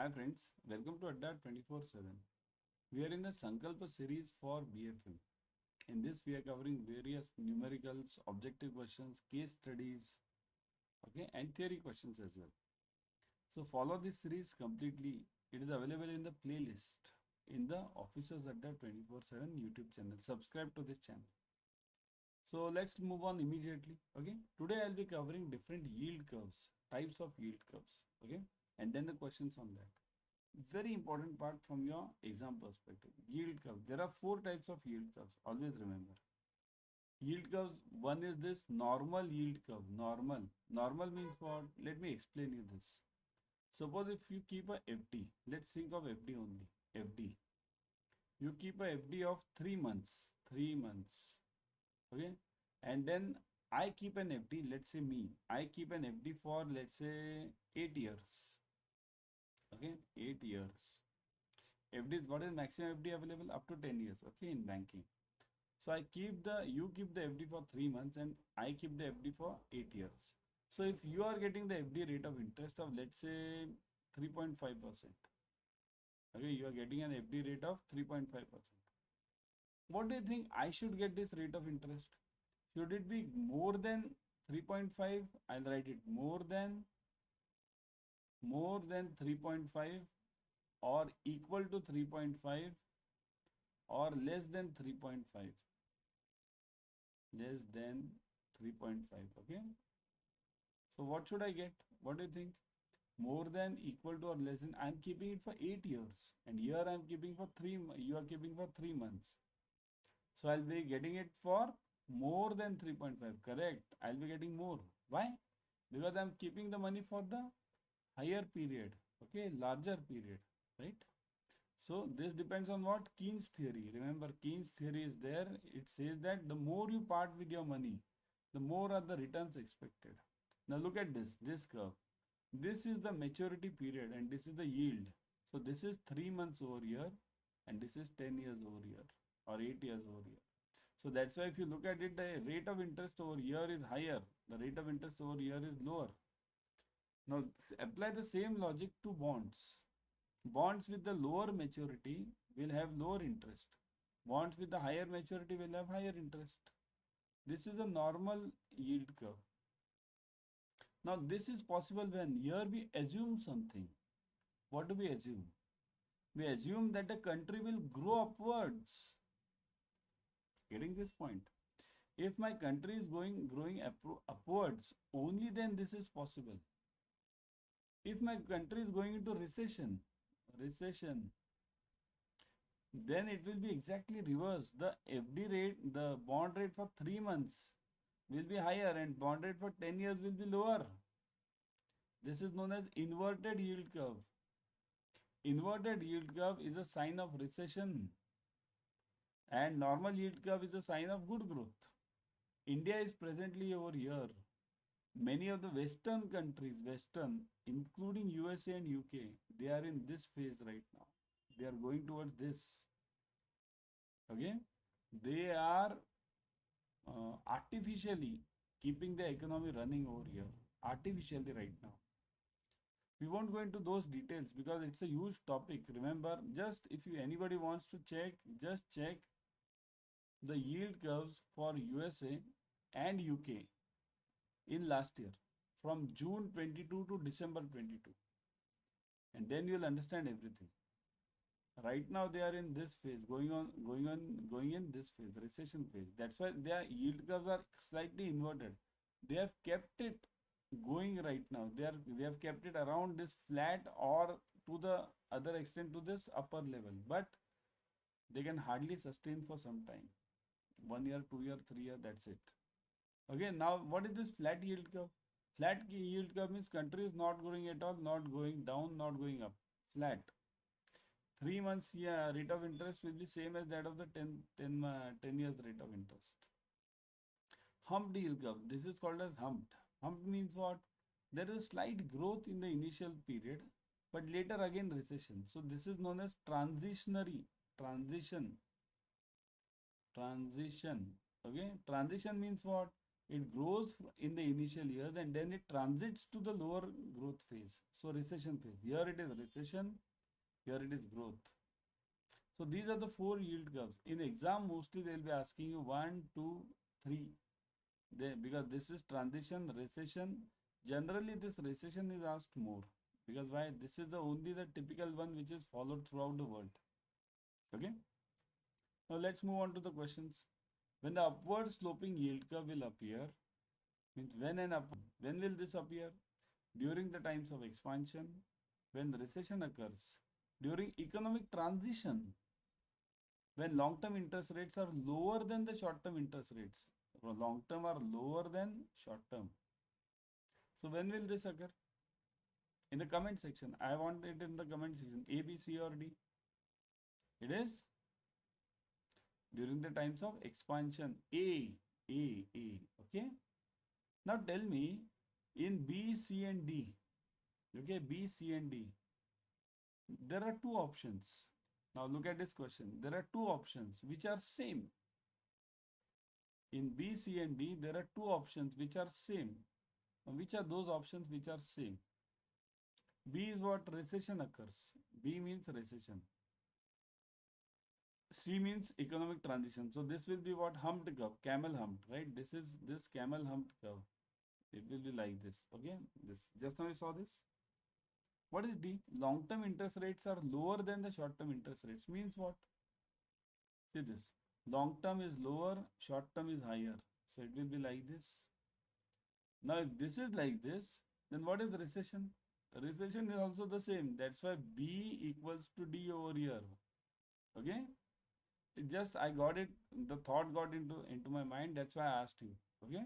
Hi friends, welcome to Adda 24/7. We are in the Sankalpa series for BFM. In this we are covering various numericals, objective questions, case studies, okay, and theory questions as well. So follow this series completely. It is available in the playlist in the Officers Adda 24/7 YouTube channel. Subscribe to this channel. So let's move on immediately. Okay. Today I'll be covering different yield curves, types of yield curves. Okay. And then the questions on that. Very important part from your exam perspective. Yield curve. There are four types of yield curves. Always remember. Yield curves. One is this normal yield curve. Normal. Normal means what? Let me explain you this. Suppose if you keep a FD. Let's think of FD only. FD. You keep a FD of 3 months. 3 months. Okay. And then I keep an FD. Let's say me. I keep an FD for let's say 8 years. Okay. 8 years. FD is what is maximum FD available up to 10 years, okay, in banking. So you keep the FD for 3 months and I keep the FD for 8 years. So if you are getting the FD rate of interest of let's say 3.5%, okay, you are getting an FD rate of 3.5%. What do you think I should get this rate of interest? Should it be more than 3.5? I'll write it more than 3.5 or equal to 3.5 or less than 3.5, less than 3.5. Okay, so what should I get? What do you think? More than, equal to, or less than? I'm keeping it for 8 years and here I'm keeping for 3, you are keeping for 3 months, so I'll be getting it for more than 3.5. Correct, I'll be getting more. Why? Because I'm keeping the money for the higher period, okay, larger period, right? So this depends on what? Keynes theory. Remember, Keynes theory is there. It says that the more you part with your money, the more are the returns expected. Now look at this curve. This is the maturity period and this is the yield. So this is 3 months over here and this is 10 years over here or 8 years over here. So that's why if you look at it, the rate of interest over here is higher. The rate of interest over here is lower. Now apply the same logic to bonds. Bonds with the lower maturity will have lower interest. Bonds with the higher maturity will have higher interest. This is a normal yield curve. Now this is possible when here we assume something. What do we assume? We assume that the country will grow upwards. Getting this point? If my country is growing upwards, only then this is possible. If my country is going into recession, then it will be exactly reverse. The FD rate, the bond rate for 3 months will be higher and bond rate for 10 years will be lower. This is known as inverted yield curve. Inverted yield curve is a sign of recession and normal yield curve is a sign of good growth. India is presently over here. Many of the Western countries, including USA and UK, they are in this phase right now. They are going towards this. Okay, they are artificially keeping the economy running over here, artificially right now. We won't go into those details because it's a huge topic. Remember, just if anybody wants to check, just check the yield curves for USA and UK in last year from June 22 to December 22, and then you'll understand everything. Right now they are in this phase, going in this phase, recession phase. That's why their yield curves are slightly inverted. They have kept it going right now. They have kept it around this flat or to the other extent to this upper level, but they can hardly sustain for some time. 1 year, 2 year, 3 year, that's it. Okay, now what is this flat yield curve? Flat yield curve means country is not growing at all, not going down, not going up. Flat. 3 months, yeah, rate of interest will be same as that of the 10 years rate of interest. Humped yield curve. This is called as humped. Humped means what? There is slight growth in the initial period, but later again recession. So this is known as transitionary. Transition. Okay. Transition means what? It grows in the initial years and then it transits to the lower growth phase. So recession phase. Here it is recession, here it is growth. So these are the four yield curves. In exam, mostly they will be asking you 1, 2, 3. Because this is transition, recession. Generally, this recession is asked more. Because why? This is the only the typical one which is followed throughout the world. Okay. Now let's move on to the questions. When the upward sloping yield curve will appear, means when will this appear? During the times of expansion, when recession occurs, during economic transition, when long-term interest rates are lower than the short-term interest rates. Long-term are lower than short-term. So when will this occur? In the comment section. I want it in the comment section. A, B, C or D. It is during the times of expansion. A. Okay. Now tell me in B, C and D. Okay, B, C and D. There are two options. Now look at this question. There are two options which are same. In B, C and D, there are two options which are same. Which are those options which are same? B is what? Recession occurs. B means recession. C means economic transition. So this will be what? Humped curve, camel humped, right? This is this camel humped curve. It will be like this. Okay. This just now you saw this. What is D? Long-term interest rates are lower than the short-term interest rates. Means what? See this. Long-term is lower, short-term is higher. So it will be like this. Now if this is like this, then what is recession? Recession is also the same. That's why B equals to D over here. Okay. It just I got it. The thought got into my mind. That's why I asked you. Okay.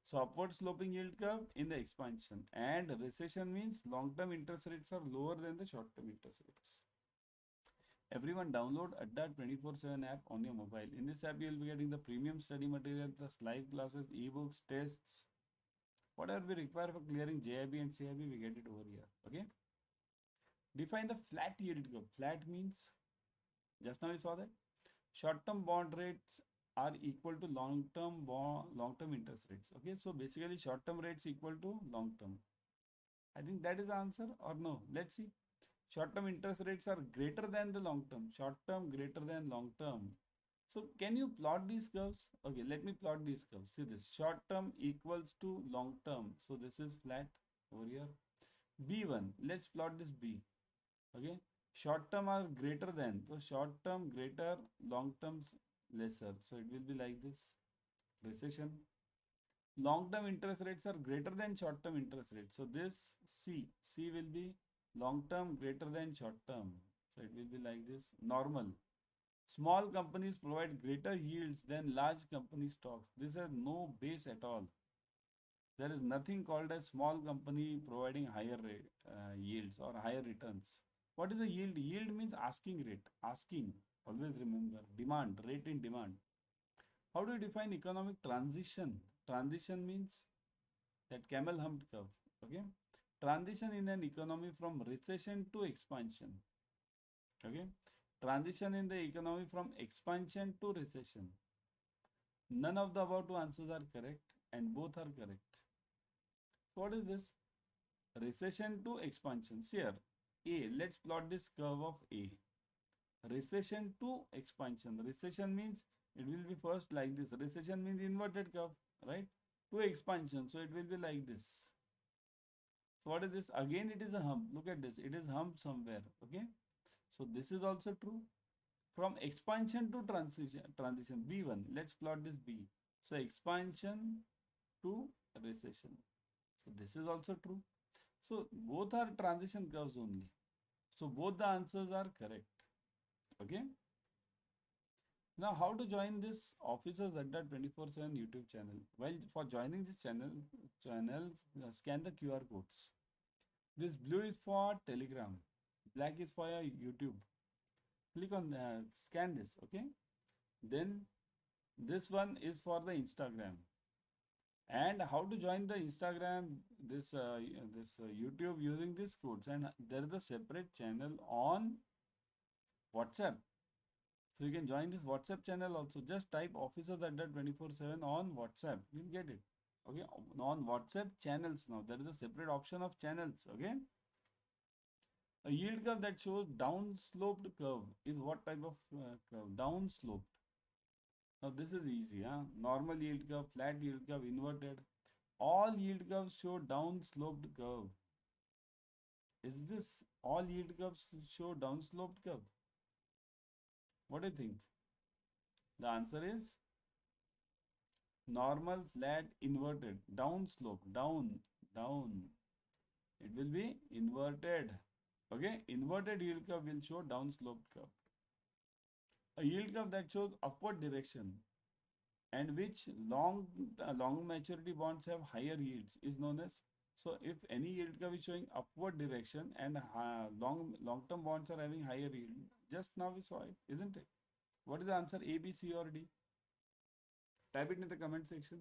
So upward sloping yield curve in the expansion, and recession means long-term interest rates are lower than the short-term interest rates. Everyone download Adda 24/7 app on your mobile. In this app, you will be getting the premium study material plus live classes, ebooks, tests. Whatever we require for clearing JIB and CIB, we get it over here. Okay. Define the flat yield curve. Flat means, just now we saw that short-term bond rates are equal to long-term interest rates. Okay, so basically short-term rates equal to long-term. I think that is the answer or no? Let's see. Short-term interest rates are greater than the long-term. Short-term greater than long-term. So can you plot these curves? Okay, let me plot these curves. See this. Short-term equals to long-term. So this is flat over here. B1. Let's plot this B. Okay. Short-term are greater than. So short-term greater, long-term lesser. So it will be like this. Recession. Long-term interest rates are greater than short-term interest rates. So this C will be long-term greater than short-term. So it will be like this. Normal. Small companies provide greater yields than large company stocks. This has no base at all. There is nothing called a small company providing higher yields or higher returns. What is the yield? Yield means asking rate. Asking. Always remember. Demand. Rate in demand. How do you define economic transition? Transition means that camel humped curve. Okay. Transition in an economy from recession to expansion. Okay. Transition in the economy from expansion to recession. None of the above two answers are correct and both are correct. So what is this? Recession to expansion. See here. A. Let's plot this curve of A. Recession to expansion. Recession means it will be first like this. Recession means inverted curve, right? To expansion. So it will be like this. So what is this? Again, it is a hump. Look at this. It is hump somewhere. Okay. So this is also true. From expansion to transition. B1. Let's plot this B. So expansion to recession. So this is also true. So both are transition curves only. So both the answers are correct. Okay. Now how to join this Officers Adda 24/7 YouTube channel? Well, for joining this channel, scan the QR codes. This blue is for Telegram. Black is for your YouTube. Click on scan this. Okay. Then this one is for the Instagram. And how to join the Instagram, this YouTube using these codes. And there is a separate channel on WhatsApp. So you can join this WhatsApp channel also. Just type Officers Adda 24/7 on WhatsApp. You'll get it. Okay, on WhatsApp channels now. There is a separate option of channels. Okay. A yield curve that shows down-sloped curve is what type of curve? Down-sloped. Now this is easy. Huh? Normal yield curve, flat yield curve, inverted. All yield curves show down-sloped curve. Is this all yield curves show down-sloped curve? What do you think? The answer is normal, flat, inverted, down slope, down. It will be inverted. Okay, inverted yield curve will show down sloped curve. A yield curve that shows upward direction and which long maturity bonds have higher yields is known as. So if any yield curve is showing upward direction and long term bonds are having higher yield, just now we saw it, isn't it? What is the answer? A, B, C, or D? Type it in the comment section.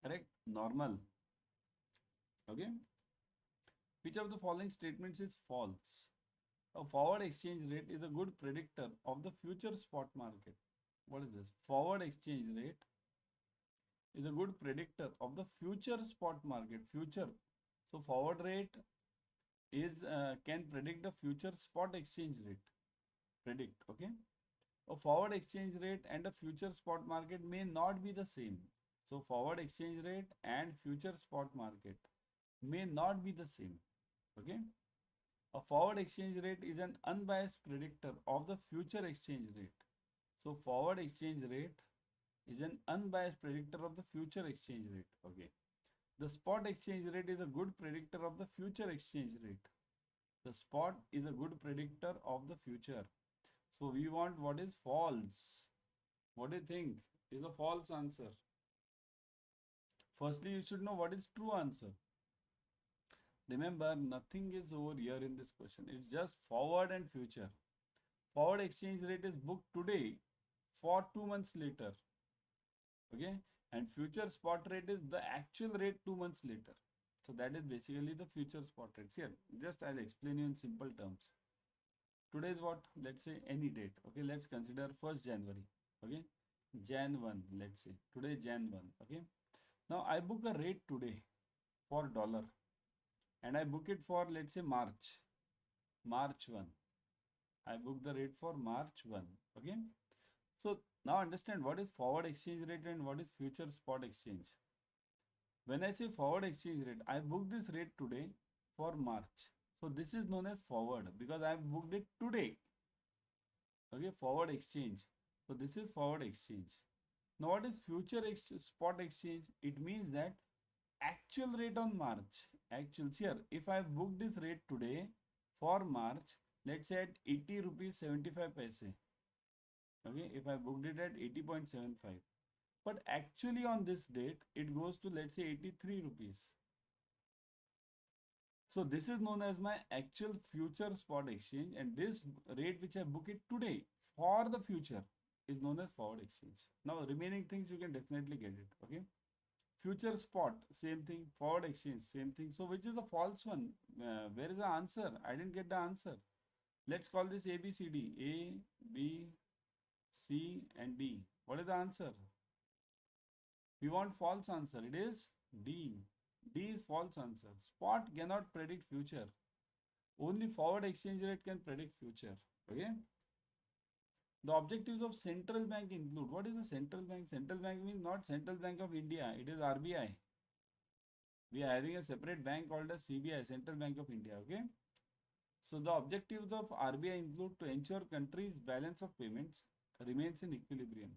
Correct? Normal. Okay. Which of the following statements is false? A forward exchange rate is a good predictor of the future spot market. What is this? Forward exchange rate is a good predictor of the future spot market. Future. So forward rate is can predict the future spot exchange rate. Predict. Okay. A forward exchange rate and a future spot market may not be the same. So forward exchange rate and future spot market may not be the same. Okay. A forward exchange rate is an unbiased predictor of the future exchange rate. So forward exchange rate is an unbiased predictor of the future exchange rate. Okay. The spot exchange rate is a good predictor of the future exchange rate. The spot is a good predictor of the future. So we want what is false. What do you think is a false answer? Firstly, you should know what is true answer. Remember, nothing is over here in this question. It's just forward and future. Forward exchange rate is booked today for 2 months later. Okay. And future spot rate is the actual rate 2 months later. So that is basically the future spot rates. Here, just I'll explain you in simple terms. Today is what? Let's say any date. Okay. Let's consider 1st January. Okay. Jan 1, let's say. Today Jan 1. Okay. Now I book a rate today for dollar. And I book it for, let's say, March 1. I book the rate for March 1. Okay. So now understand what is forward exchange rate and what is future spot exchange. When I say forward exchange rate, I book this rate today for March. So this is known as forward because I have booked it today. Okay, forward exchange. So this is forward exchange. Now what is future spot exchange? It means that actual rate on March. Actual here, if I book this rate today for March, let's say at 80 rupees 75 paise. Okay, if I booked it at 80.75. But actually on this date, it goes to, let's say, 83 rupees. So this is known as my actual future spot exchange, and this rate which I book it today for the future is known as forward exchange. Now remaining things you can definitely get it. Okay. Future spot, same thing. Forward exchange, same thing. So which is the false one? Where is the answer? I didn't get the answer. Let's call this A, B, C, D. A, B, C and D. What is the answer? We want false answer. It is D. D is false answer. Spot cannot predict future. Only forward exchange rate can predict future. Okay. The objectives of central bank include. What is the central bank? Central bank means not Central Bank of India. It is RBI. We are having a separate bank called as CBI, Central Bank of India. Okay. So the objectives of RBI include to ensure country's balance of payments remains in equilibrium,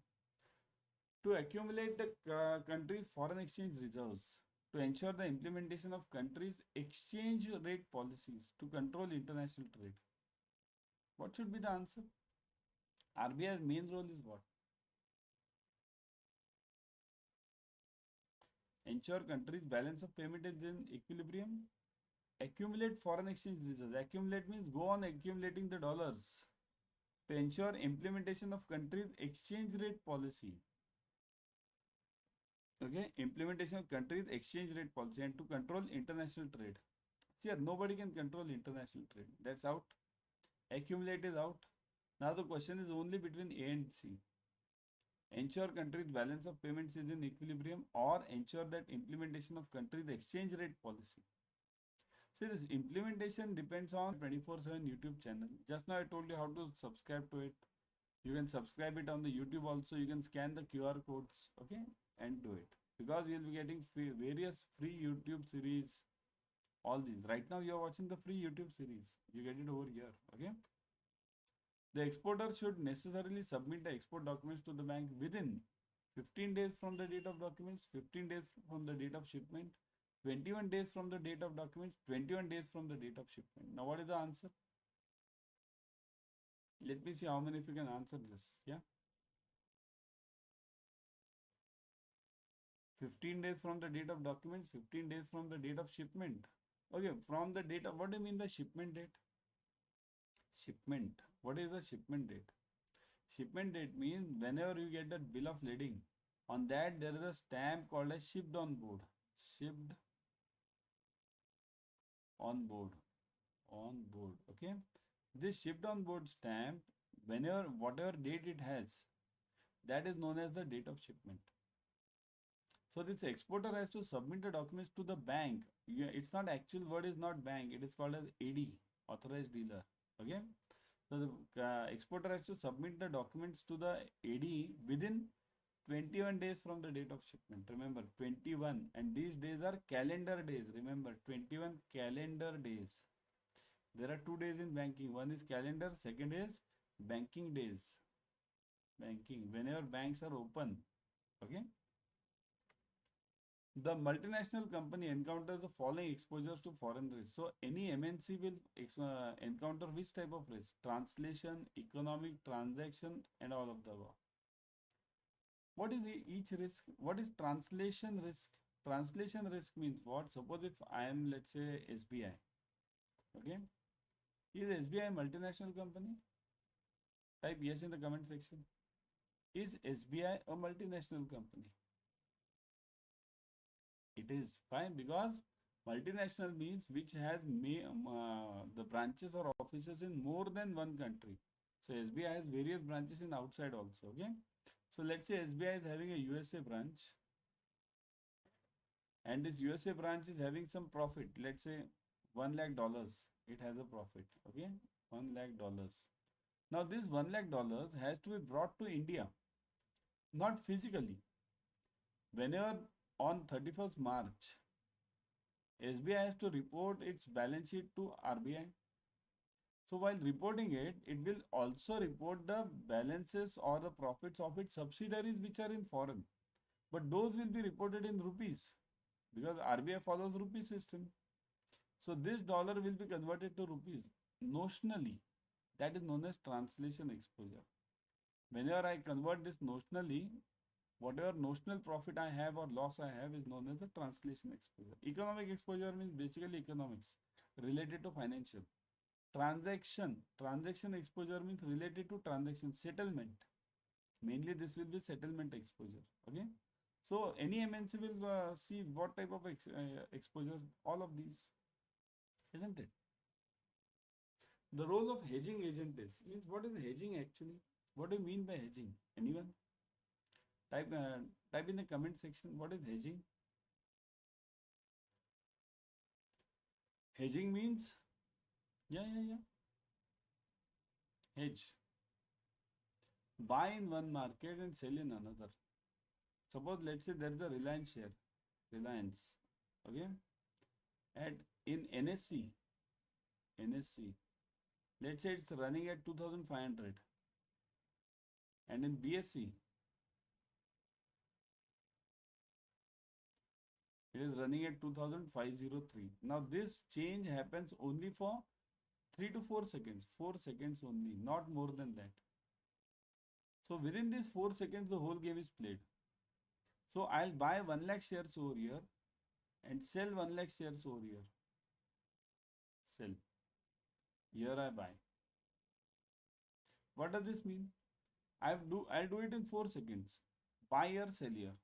to accumulate the country's foreign exchange reserves, to ensure the implementation of country's exchange rate policies, to control international trade. What should be the answer? RBI's main role is what? Ensure country's balance of payment is in equilibrium. Accumulate foreign exchange reserves. Accumulate means go on accumulating the dollars. To ensure implementation of country's exchange rate policy. Okay, implementation of country's exchange rate policy, and to control international trade. See here, nobody can control international trade. That's out. Accumulate is out. Now the question is only between A and C. ensure country's balance of payments is in equilibrium, or ensure that implementation of country's exchange rate policy. See, this implementation depends on 24/7 YouTube channel. Just now I told you how to subscribe to it. You can subscribe it on the YouTube also. You can scan the QR codes, okay, and do it. Because you'll be getting various free YouTube series, all these. Right now you are watching the free YouTube series. You get it over here, okay. The exporter should necessarily submit the export documents to the bank within 15 days from the date of documents, 15 days from the date of shipment, 21 days from the date of documents, 21 days from the date of shipment. Now what is the answer? Let me see how many of you can answer this. Yeah. 15 days from the date of documents, 15 days from the date of shipment. Okay, from the date of, what do you mean by shipment date? Shipment. What is the shipment date? Shipment date means whenever you get that bill of lading, on that there is a stamp called as shipped on board. Shipped on board. On board. Okay. This shipped on board stamp, whenever whatever date it has, that is known as the date of shipment. So this exporter has to submit the documents to the bank. It's not, actual word is not bank. It is called as AD, authorized dealer. Okay. So the exporter has to submit the documents to the AD within 21 days from the date of shipment. Remember, 21, and these days are calendar days. Remember, 21 calendar days. There are 2 days in banking. One is calendar, second is banking days. Banking, whenever banks are open. Okay. The multinational company encounters the following exposures to foreign risk. So any MNC will encounter which type of risk? Translation, economic, transaction, and all of the above. What is each risk? What is translation risk? Translation risk means what? Suppose if I am, let's say, SBI. Okay. Is SBI a multinational company? Type yes in the comment section. Is SBI a multinational company? It is fine, because multinational means which has the branches or offices in more than one country. So SBI has various branches in outside also. Okay. So let's say SBI is having a USA branch, and this USA branch is having some profit. Let's say $1 lakh. It has a profit. Okay. $1 lakh. Now this $1 lakh has to be brought to India, not physically. Whenever on 31st March, SBI has to report its balance sheet to RBI. So while reporting it, it will also report the balances or the profits of its subsidiaries which are in foreign. But those will be reported in rupees, because RBI follows rupee system. So this dollar will be converted to rupees notionally. That is known as translation exposure. Whenever I convert this notionally, whatever notional profit I have or loss I have is known as the translation exposure. Economic exposure means basically economics related to financial. Transaction exposure means related to transaction, settlement. Mainly this will be settlement exposure. Okay. So any MNC will see what type of exposures, all of these, isn't it? The role of hedging agent is, means what is hedging actually? What do you mean by hedging? Anyone? Type in the comment section, what is hedging? Hedging means, yeah. Hedge. Buy in one market and sell in another. Suppose let's say there is a Reliance share. Reliance. Okay. And in NSE, let's say it's running at 2500. And in BSE, it is running at 2503. Now this change happens only for 3 to 4 seconds. 4 seconds only, not more than that. So within these 4 seconds, the whole game is played. So I'll buy 1 lakh shares over here and sell 1 lakh shares over here. Sell. Here I buy. What does this mean? I'll do it in 4 seconds. Buy here, sell here.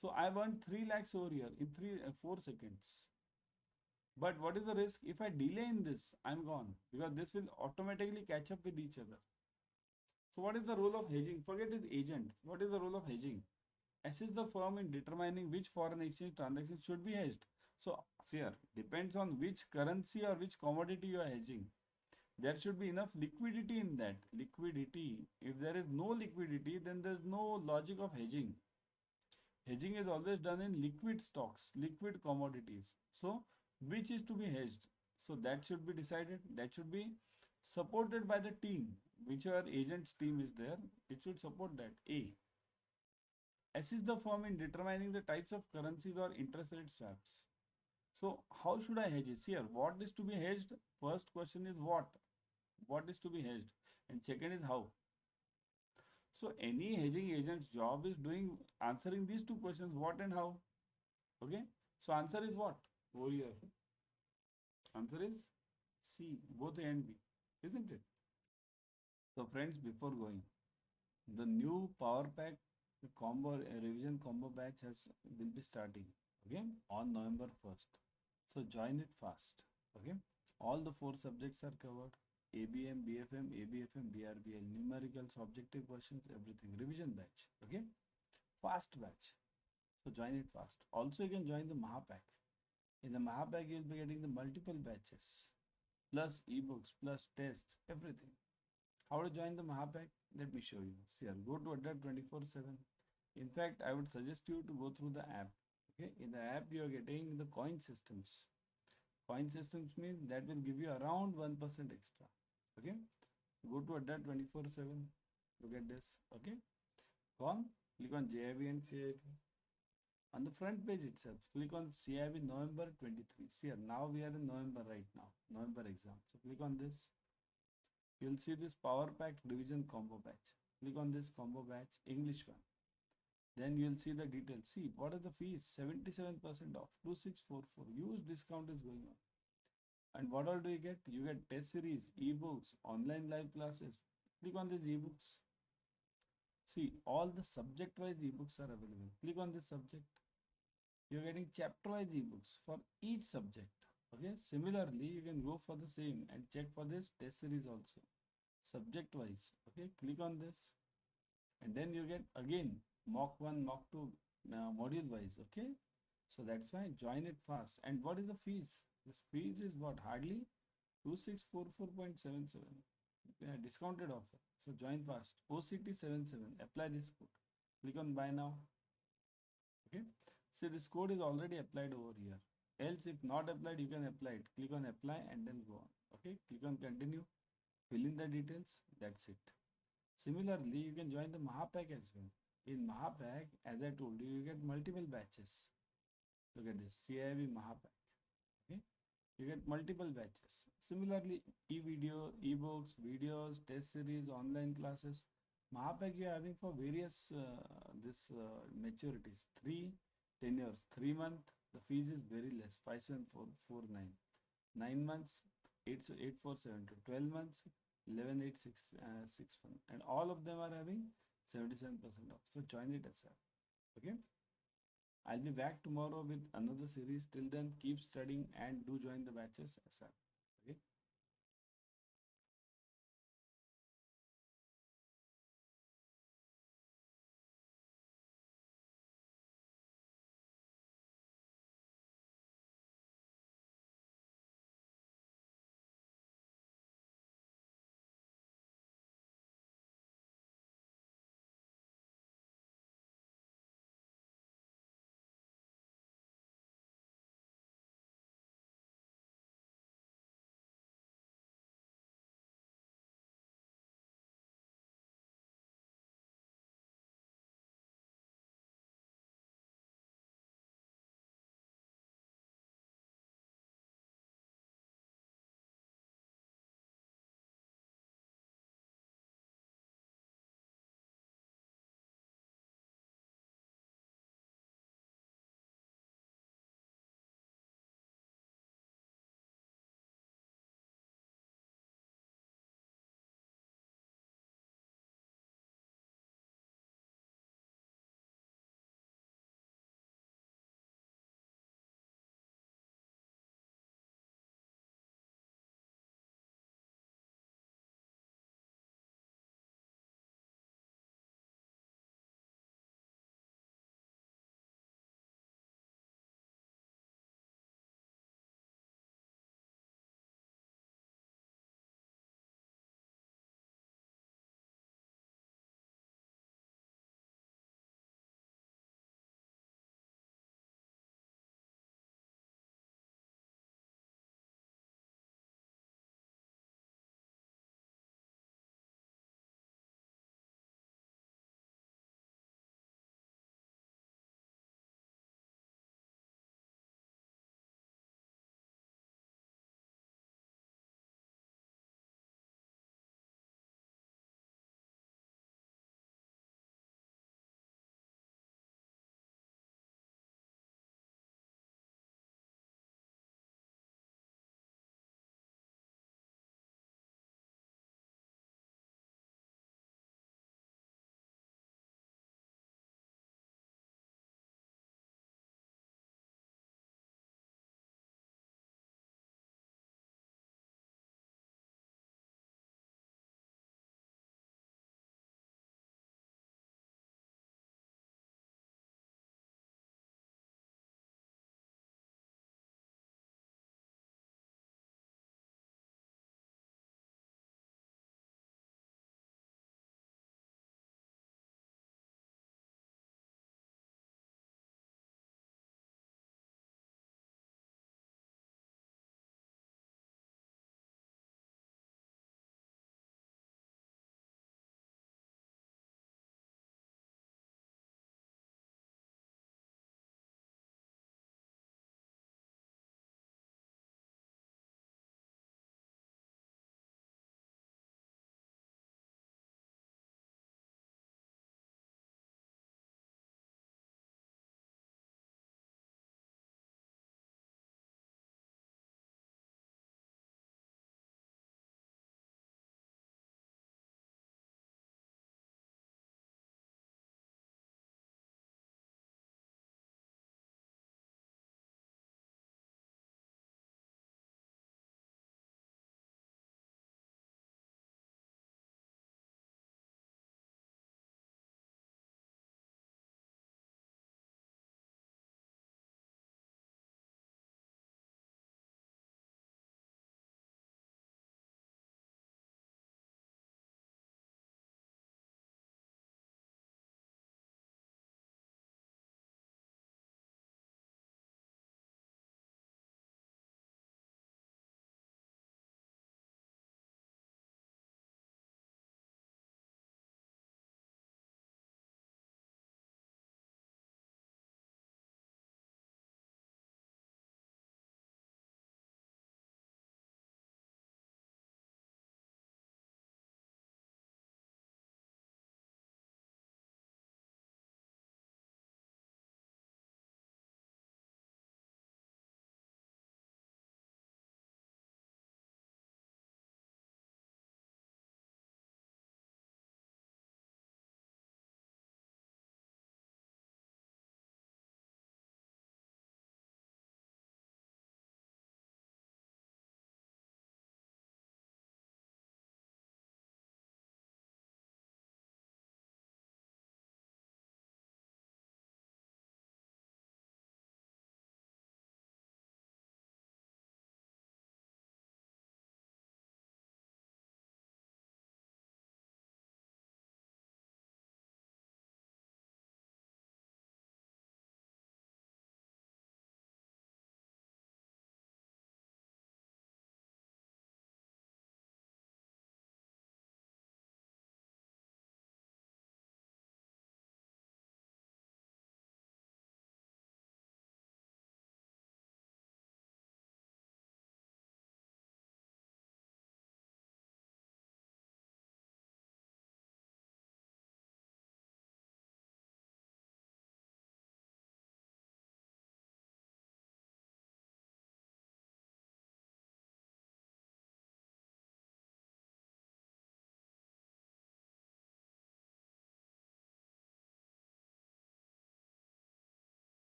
So I earned 3 lakhs over here in 4 seconds. But what is the risk? If I delay in this, I'm gone, because this will automatically catch up with each other. So what is the role of hedging? Forget it, agent. What is the role of hedging? Assist the firm in determining which foreign exchange transactions should be hedged. So here depends on which currency or which commodity you are hedging. There should be enough liquidity in that. Liquidity. If there is no liquidity, then there is no logic of hedging. Hedging is always done in liquid stocks, liquid commodities. So which is to be hedged? So that should be decided. That should be supported by the team. Whichever agent's team is there, it should support that. A. Assist the firm in determining the types of currencies or interest rate swaps. So how should I hedge it? See here, what is to be hedged? First question is what? What is to be hedged? And second is how. So any hedging agent's job is answering these two questions, what and how. Okay. So answer is what? Over here. Answer is C, both A and B, isn't it? So friends, before going, the new power pack combo revision combo batch will be starting, okay, on November 1st. So join it fast. Okay. All the 4 subjects are covered. ABM, BFM, ABFM, BRBL, numericals, objective questions, everything. Revision batch. Okay. Fast batch. So join it fast. Also you can join the Mahapack. In the Mahapack you will be getting the multiple batches, plus ebooks, plus tests, everything. How to join the Mahapack? Let me show you. See here, go to Adda 24/7. In fact, I would suggest you to go through the app. Okay, in the app you are getting the coin systems. Coin systems means that will give you around 1% extra. Okay, go to Adda 24/7. Look at this. Okay, come, click on JIB and CAIIB. On the front page itself, click on CAIIB November 23. See here, now we are in November right now, November exam. So click on this. You'll see this power pack revision combo batch. Click on this combo batch, English one. Then you'll see the details. See, what are the fees? 77% off, 2644. Huge discount is going on. And what all do you get? You get test series, ebooks, online live classes. Click on these ebooks. See, all the subject-wise ebooks are available. Click on this subject. You're getting chapter-wise ebooks for each subject. Okay. Similarly, you can go for the same and check for this test series also. Subject-wise. Okay. Click on this. And then you get again mock 1, mock 2, module wise. Okay. So that's why join it fast. And what is the fees? This fees is what? Hardly 2644.77. Discounted offer. So join fast. OCT77. Apply this code. Click on buy now. Okay. See, this code is already applied over here. Else, if not applied, you can apply it. Click on apply and then go on. Okay. Click on continue. Fill in the details. That's it. Similarly, you can join the Mahapack as well. In Mahapack, as I told you, you get multiple batches. Look at this, CAIIB Mahapack. Okay, you get multiple batches. Similarly, e-video, e-books, videos, test series, online classes. Mahapack you are having for various maturities. 3 tenures, 3 months. The fees is very less, 57449. 9 months, 8472. 12 months, 118661, and all of them are having 77% off. So join it as well. Okay, I'll be back tomorrow with another series. Till then, keep studying and do join the batches as well. Okay.